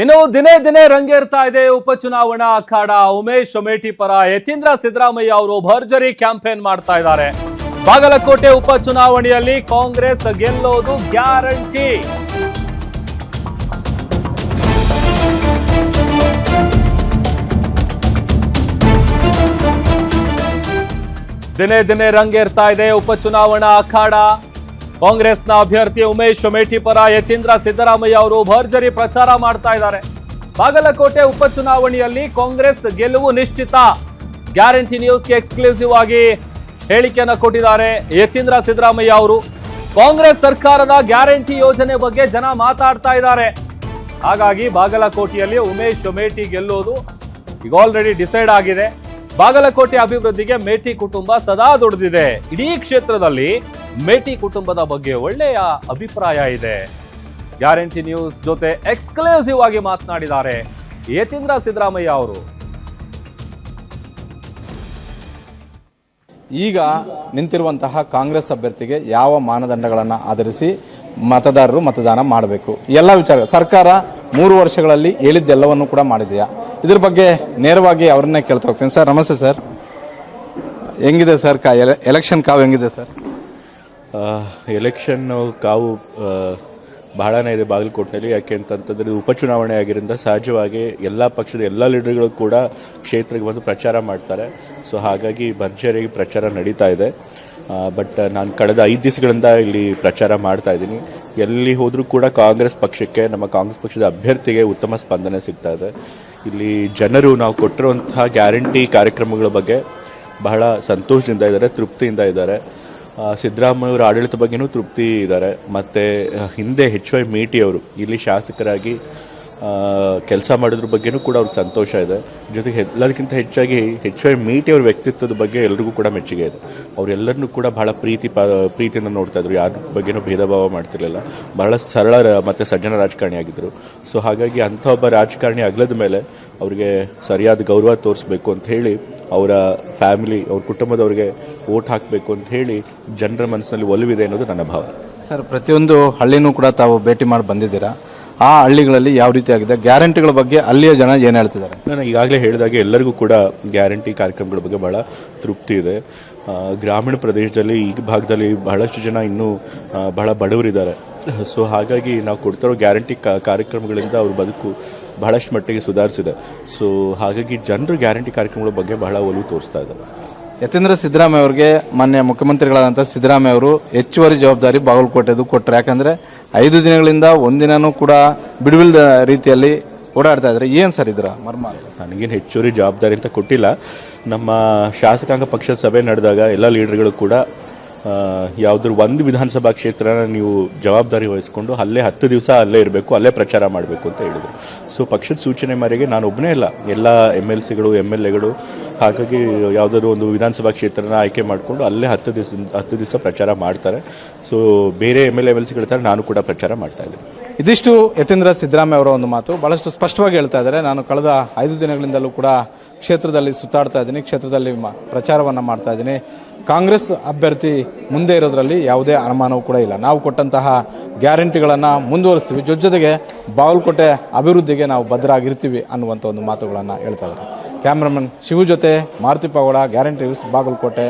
ಇನ್ನು ದಿನೇ ದಿನೇ ರಂಗೇರ್ತಾ ಇದೆ ಉಪಚುನಾವಣಾ ಅಖಾಡ. ಉಮೇಶ್ ಅಮೇಠಿ ಪರ ಯತೀಂದ್ರ ಸಿದ್ದರಾಮಯ್ಯ ಅವರು ಭರ್ಜರಿ ಕ್ಯಾಂಪೇನ್ ಮಾಡ್ತಾ ಇದ್ದಾರೆ. ಬಾಗಲಕೋಟೆ ಉಪಚುನಾವಣೆಯಲ್ಲಿ ಕಾಂಗ್ರೆಸ್ ಗೆಲ್ಲೋದು ಗ್ಯಾರಂಟಿ. ದಿನೇ ದಿನೇ ರಂಗೇರ್ತಾ ಇದೆ ಉಪಚುನಾವಣಾ ಅಖಾಡ. ಕಾಂಗ್ರೆಸ್ನ ಅಭ್ಯರ್ಥಿ ಉಮೇಶ್ ಅಮೇಠಿ ಪರ ಯತೀಂದ್ರ ಸಿದ್ದರಾಮಯ್ಯ ಅವರು ಭರ್ಜರಿ ಪ್ರಚಾರ ಮಾಡ್ತಾ ಇದ್ದಾರೆ. ಬಾಗಲಕೋಟೆ ಉಪಚುನಾವಣೆಯಲ್ಲಿ ಕಾಂಗ್ರೆಸ್ ಗೆಲುವು ನಿಶ್ಚಿತ. ಗ್ಯಾರಂಟಿ ನ್ಯೂಸ್ಗೆ ಎಕ್ಸ್ಕ್ಲೂಸಿವ್ ಆಗಿ ಹೇಳಿಕೆಯನ್ನು ಕೊಟ್ಟಿದ್ದಾರೆ ಯತೀಂದ್ರ ಸಿದ್ದರಾಮಯ್ಯ ಅವರು. ಕಾಂಗ್ರೆಸ್ ಸರ್ಕಾರದ ಗ್ಯಾರಂಟಿ ಯೋಜನೆ ಬಗ್ಗೆ ಜನ ಮಾತಾಡ್ತಾ ಇದ್ದಾರೆ. ಹಾಗಾಗಿ ಬಾಗಲಕೋಟೆಯಲ್ಲಿ ಉಮೇಶ್ ಅಮೇಠಿ ಗೆಲ್ಲೋದು ಈಗ ಆಲ್ರೆಡಿ ಡಿಸೈಡ್ ಆಗಿದೆ. ಬಾಗಲಕೋಟೆ ಅಭಿವೃದ್ಧಿಗೆ ಮೇಟಿ ಕುಟುಂಬ ಸದಾ ದುಡಿದಿದೆ. ಇಡೀ ಕ್ಷೇತ್ರದಲ್ಲಿ ಮೇಟಿ ಕುಟುಂಬದ ಬಗ್ಗೆ ಒಳ್ಳೆಯ ಅಭಿಪ್ರಾಯ ಇದೆ. ಗ್ಯಾರಂಟಿ ನ್ಯೂಸ್ ಜೊತೆ ಎಕ್ಸ್ಕ್ಲೂಸಿವ್ ಆಗಿ ಮಾತನಾಡಿದ್ದಾರೆ ಯತೀಂದ್ರ ಸಿದ್ದರಾಮಯ್ಯ ಅವರು. ಈಗ ನಿಂತಿರುವಂತಹ ಕಾಂಗ್ರೆಸ್ ಅಭ್ಯರ್ಥಿಗೆ ಯಾವ ಮಾನದಂಡಗಳನ್ನು ಆಧರಿಸಿ ಮತದಾರರು ಮತದಾನ ಮಾಡಬೇಕು, ಎಲ್ಲ ವಿಚಾರ ಸರ್ಕಾರ 3 ವರ್ಷಗಳಲ್ಲಿ ಹೇಳಿದ್ದೆಲ್ಲವನ್ನು ಕೂಡ ಮಾಡಿದೆಯಾ? ಇದ್ರ ಬಗ್ಗೆ ನೇರವಾಗಿ ಅವ್ರನ್ನೇ ಕೇಳ್ತಾ ಹೋಗ್ತೀನಿ. ಸರ್ ನಮಸ್ತೆ ಸರ್, ಹೆಂಗಿದೆ ಸರ್ ಎಲೆಕ್ಷನ್ ಕಾವು ಹೆಂಗಿದೆ ಸರ್? ಎಲೆಕ್ಷನ್ ಕಾವು ಬಹಳನೇ ಇದೆ ಬಾಗಲಕೋಟೆಯಲ್ಲಿ. ಯಾಕೆ ಅಂತಂತಂದರೆ ಉಪಚುನಾವಣೆ ಆಗಿರೋದ್ರಿಂದ ಸಹಜವಾಗಿ ಎಲ್ಲ ಪಕ್ಷದ ಎಲ್ಲ ಲೀಡರ್ಗಳು ಕೂಡ ಕ್ಷೇತ್ರಕ್ಕೆ ಬಂದು ಪ್ರಚಾರ ಮಾಡ್ತಾರೆ. ಸೊ ಹಾಗಾಗಿ ಭರ್ಜರಿಯಾಗಿ ಪ್ರಚಾರ ನಡೀತಾ ಇದೆ. ಬಟ್ ನಾನು ಕಳೆದ 5 ದಿವಸಗಳಿಂದ ಇಲ್ಲಿ ಪ್ರಚಾರ ಮಾಡ್ತಾ ಇದ್ದೀನಿ. ಎಲ್ಲಿ ಹೋದರೂ ಕೂಡ ಕಾಂಗ್ರೆಸ್ ಪಕ್ಷಕ್ಕೆ, ನಮ್ಮ ಕಾಂಗ್ರೆಸ್ ಪಕ್ಷದ ಅಭ್ಯರ್ಥಿಗೆ ಉತ್ತಮ ಸ್ಪಂದನೆ ಸಿಗ್ತಾ ಇದೆ. ಇಲ್ಲಿ ಜನರು ನಾವು ಕೊಟ್ಟಿರುವಂತಹ ಗ್ಯಾರಂಟಿ ಕಾರ್ಯಕ್ರಮಗಳ ಬಗ್ಗೆ ಬಹಳ ಸಂತೋಷದಿಂದ ಇದ್ದಾರೆ, ತೃಪ್ತಿಯಿಂದ ಇದ್ದಾರೆ. ಸಿದ್ದರಾಮಯ್ಯವರ ಆಡಳಿತ ಬಗ್ಗೆನೂ ತೃಪ್ತಿ ಇದ್ದಾರೆ. ಮತ್ತು ಹಿಂದೆ HY ಮೇಟಿ ಅವರು ಇಲ್ಲಿ ಶಾಸಕರಾಗಿ ಕೆಲಸ ಮಾಡೋದ್ರ ಬಗ್ಗೆನೂ ಕೂಡ ಅವ್ರಿಗೆ ಸಂತೋಷ ಇದೆ. ಜೊತೆಗೆ ಎಲ್ಲದಕ್ಕಿಂತ ಹೆಚ್ಚಾಗಿ HY ಮೇಟಿ ಅವ್ರ ವ್ಯಕ್ತಿತ್ವದ ಬಗ್ಗೆ ಎಲ್ರಿಗೂ ಕೂಡ ಮೆಚ್ಚುಗೆ ಇದೆ. ಅವರೆಲ್ಲರನ್ನೂ ಕೂಡ ಬಹಳ ಪ್ರೀತಿಯಿಂದ ನೋಡ್ತಾ ಇದ್ರು. ಯಾರ ಬಗ್ಗೆನೂ ಭೇದ ಭಾವ ಮಾಡ್ತಿರ್ಲಿಲ್ಲ. ಬಹಳ ಸರಳ ಮತ್ತು ಸಜ್ಜನ ರಾಜಕಾರಣಿ ಆಗಿದ್ದರು. ಸೊ ಹಾಗಾಗಿ ಅಂಥ ಒಬ್ಬ ರಾಜಕಾರಣಿ ಅಗಲದ ಮೇಲೆ ಅವರಿಗೆ ಸರಿಯಾದ ಗೌರವ ತೋರಿಸ್ಬೇಕು ಅಂತ ಹೇಳಿ ಅವರ ಫ್ಯಾಮಿಲಿ, ಅವ್ರ ಕುಟುಂಬದವ್ರಿಗೆ ವೋಟ್ ಹಾಕಬೇಕು ಅಂತ ಹೇಳಿ ಜನರ ಮನಸ್ಸಿನಲ್ಲಿ ಒಲವಿದೆ ಅನ್ನೋದು ನನ್ನ ಭಾವ. ಸರ್, ಪ್ರತಿಯೊಂದು ಹಳ್ಳಿನೂ ಕೂಡ ತಾವು ಭೇಟಿ ಮಾಡಿ ಬಂದಿದ್ದೀರಾ. ಆ ಹಳ್ಳಿಗಳಲ್ಲಿ ಯಾವ ರೀತಿ ಆಗಿದೆ, ಗ್ಯಾರಂಟಿಗಳ ಬಗ್ಗೆ ಅಲ್ಲಿಯ ಜನ ಏನು ಹೇಳ್ತಿದ್ದಾರೆ? ನಾನು ಈಗಾಗಲೇ ಹೇಳಿದಾಗೆ ಎಲ್ಲರಿಗೂ ಕೂಡ ಗ್ಯಾರಂಟಿ ಕಾರ್ಯಕ್ರಮಗಳ ಬಗ್ಗೆ ಬಹಳ ತೃಪ್ತಿ ಇದೆ. ಗ್ರಾಮೀಣ ಪ್ರದೇಶದಲ್ಲಿ ಈ ಭಾಗದಲ್ಲಿ ಬಹಳಷ್ಟು ಜನ ಇನ್ನೂ ಬಹಳ ಬಡವರಿದ್ದಾರೆ. ಸೊ ಹಾಗಾಗಿ ನಾವು ಕೊಡ್ತಿರೋ ಗ್ಯಾರಂಟಿ ಕಾರ್ಯಕ್ರಮಗಳಿಂದ ಅವ್ರ ಬದುಕು ಬಹಳಷ್ಟು ಮಟ್ಟಿಗೆ ಸುಧಾರಿಸಿದೆ. ಸೊ ಹಾಗಾಗಿ ಜನರು ಗ್ಯಾರಂಟಿ ಕಾರ್ಯಕ್ರಮಗಳ ಬಗ್ಗೆ ಬಹಳ ಒಲವು ತೋರಿಸ್ತಾ ಇದ್ದಾರೆ. ಯತೀಂದ್ರ ಸಿದ್ದರಾಮಯ್ಯ ಅವರಿಗೆ ಮಾನ್ಯ ಮುಖ್ಯಮಂತ್ರಿಗಳಾದಂಥ ಸಿದ್ದರಾಮಯ್ಯ ಅವರು ಹೆಚ್ಚುವರಿ ಜವಾಬ್ದಾರಿ ಬಾಗಲಕೋಟೆದು ಕೊಟ್ಟರೆ. ಯಾಕಂದರೆ 5 ದಿನಗಳಿಂದ ಒಂದಿನೂ ಕೂಡ ಬಿಡುವಿಲ್ಲದ ರೀತಿಯಲ್ಲಿ ಓಡಾಡ್ತಾ ಇದ್ದಾರೆ. ಏನು ಸರ್ ಇದರ ಮರ್ಮ? ನನಗೇನು ಹೆಚ್ಚುವರಿ ಜವಾಬ್ದಾರಿ ಅಂತ ಕೊಟ್ಟಿಲ್ಲ. ನಮ್ಮ ಶಾಸಕಾಂಗ ಪಕ್ಷದ ಸಭೆ ನಡೆದಾಗ ಎಲ್ಲ ಲೀಡರ್ಗಳು ಕೂಡ ಯಾವುದಾದ್ರು ಒಂದು ವಿಧಾನಸಭಾ ಕ್ಷೇತ್ರನ ನೀವು ಜವಾಬ್ದಾರಿ ವಹಿಸ್ಕೊಂಡು ಅಲ್ಲೇ 10 ದಿವಸ ಅಲ್ಲೇ ಇರಬೇಕು, ಅಲ್ಲೇ ಪ್ರಚಾರ ಮಾಡಬೇಕು ಅಂತ ಹೇಳಿದರು. ಸೊ ಪಕ್ಷದ ಸೂಚನೆ ಮೇರೆಗೆ ನಾನು ಒಬ್ಬನೇ ಇಲ್ಲ, ಎಲ್ಲ MLCಗಳು MLAಗಳು ಹಾಗಾಗಿ ಯಾವುದಾದ್ರು ಒಂದು ವಿಧಾನಸಭಾ ಕ್ಷೇತ್ರನ ಆಯ್ಕೆ ಮಾಡಿಕೊಂಡು ಅಲ್ಲೇ 10 ದಿವಸ ಪ್ರಚಾರ ಮಾಡ್ತಾರೆ. ಸೊ ಬೇರೆ MLA-MLCಗಳ ಥರ ನಾನು ಕೂಡ ಪ್ರಚಾರ ಮಾಡ್ತಾ ಇದ್ದೀನಿ. ಇದಿಷ್ಟು ಯತೀಂದ್ರ ಸಿದ್ದರಾಮಯ್ಯ ಅವರ ಒಂದು ಮಾತು. ಬಹಳಷ್ಟು ಸ್ಪಷ್ಟವಾಗಿ ಹೇಳ್ತಾ ಇದ್ದಾರೆ. ನಾನು ಕಳೆದ 5 ದಿನಗಳಿಂದಲೂ ಕೂಡ ಕ್ಷೇತ್ರದಲ್ಲಿ ಸುತ್ತಾಡ್ತಾ ಇದ್ದೀನಿ, ಕ್ಷೇತ್ರದಲ್ಲಿ ಪ್ರಚಾರವನ್ನು ಮಾಡ್ತಾ ಇದ್ದೀನಿ. ಕಾಂಗ್ರೆಸ್ ಅಭ್ಯರ್ಥಿ ಮುಂದೆ ಇರೋದ್ರಲ್ಲಿ ಯಾವುದೇ ಅನುಮಾನವೂ ಕೂಡ ಇಲ್ಲ. ನಾವು ಕೊಟ್ಟಂತಹ ಗ್ಯಾರಂಟಿಗಳನ್ನು ಮುಂದುವರಿಸ್ತೀವಿ, ಜೊತೆಗೆ ಬಾಗಲಕೋಟೆ ಅಭಿವೃದ್ಧಿಗೆ ನಾವು ಬದ್ಧರಾಗಿರ್ತೀವಿ ಅನ್ನುವಂಥ ಒಂದು ಮಾತುಗಳನ್ನು ಹೇಳ್ತಾ ಇದ್ದಾರೆ. ಕ್ಯಾಮ್ರಾಮನ್ ಶಿವು ಜೊತೆ ಮಾರುತಿ ಪಾವಡ, ಗ್ಯಾರಂಟಿ ನ್ಯೂಸ್, ಬಾಗಲಕೋಟೆ.